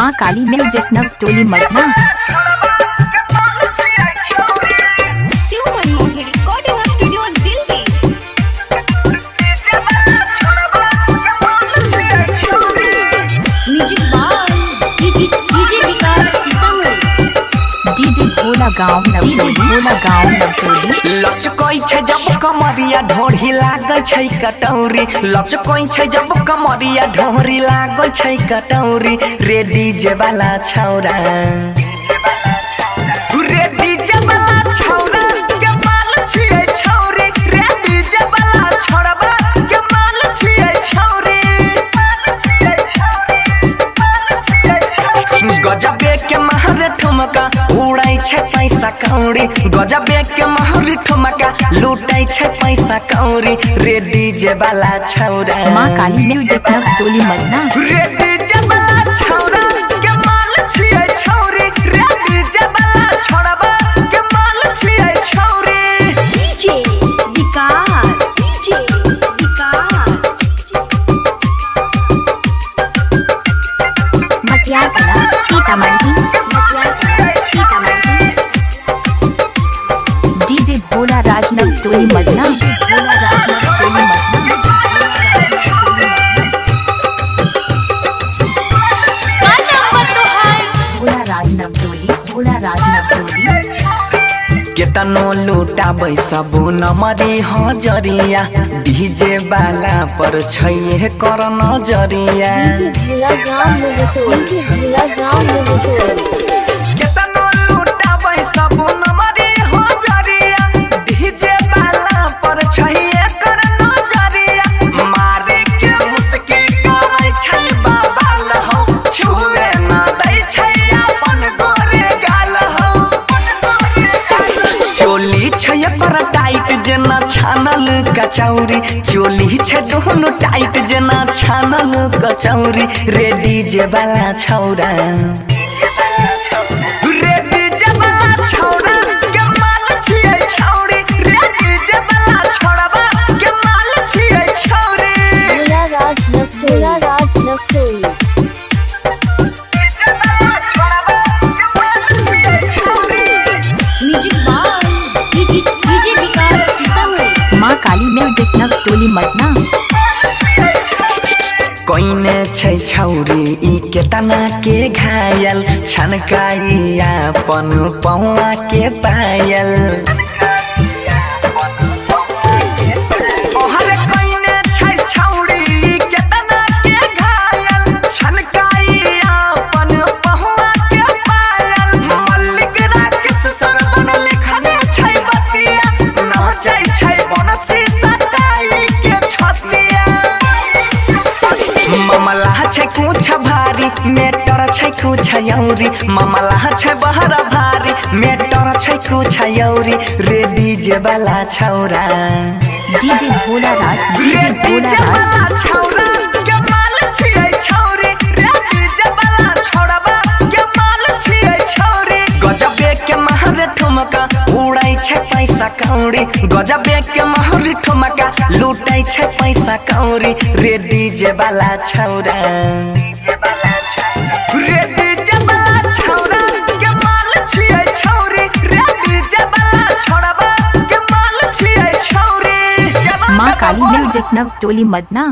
माँ काली म्यूजिक नव टोली मटना। गाँव नवटोली लचकोई छे जब कमरिया ढोरी लागल छे कटौरी। लचकोई छे जब कमरिया ढोरी लागल छे कटौरी। रे डीजे वाला छौरा रे डीजे वाला छौरा के माल छिए छौरी। रे डीजे वाला छौरबा के माल छिए छौरी। गजबे के महर ठुमका उड़ाई छे पैसा कौड़ी। गजबे के महर ठुमका लूटाई छे पैसा कौड़ी। रे डीजे वाला छौरा माँ काली म्यूजिक नव टोली मटना। रे डीजे वाला छौरा के माल छिए छौरी। रे डीजे वाला छौरबा के माल छिए छौरी। डीजे विकास मटियाला सीतामढ़ी। डीजे भोला राज नव टोली मटना। भोला राज नव टोली केतनो लूटाबै सबू नमरी हजरिया। डीजे वाला पर छैहे कर नजरिया। केतनो लूटाबै सबू नमरी हजरिया। डीजे वाला पर छैहे कर नजरिया। मारे के मुस्की करै छै बाबा लहौ। छुए ना दै छै अपन गोरे गाल हौ। चोली छै पर टाइट जेना छानल कचौरी। चोली छै दोनों टाइट जेना छानल कचौरी। रे डीजे वाला छौरा रे डीजे वाला छौरा के माल छिए छौरी। रे डीजे वाला छौरबा के माल छिए छौरी। भोला राज नवटोली डीजे विकास सीतामढ़ी। माँ काली म्यूजिक नव टोली मटना। कोइने छै छौरी ई केतना के घायल। छनकाई अपन पौआ के पायल। ओहरे कोइने छै छौरी ई केतना के घायल। छनकाई अपन पौआ के पायल। मल्लिक राकेश सरवन लिखने छै बतिया। नाचै छै बनसी सटाई के छतिया। मामला छै कुछ भारी मेटर छै कुछ यौरी। मामला छै बहरा भारी मेटर छै कुछ यौरी। रे डीजे वाला छौरा डीजे भोला राज रे डीजे वाला छौरा के माल छिए छौरी। रे डीजे वाला छौरबा के माल छिए छौरी। गजबे के महर ठुमका उड़ाई छै पैसा कौड़ी। गजबे के महर ठुमका लूटाई छै पैसा कौड़ी। रे डीजे वाला छौरा रे डीजे वाला छौरा के माल छिए छौरी। रे डीजे वाला छौरबा के माल छिए छौरी। माँ काली म्यूजिक नव टोली मटना।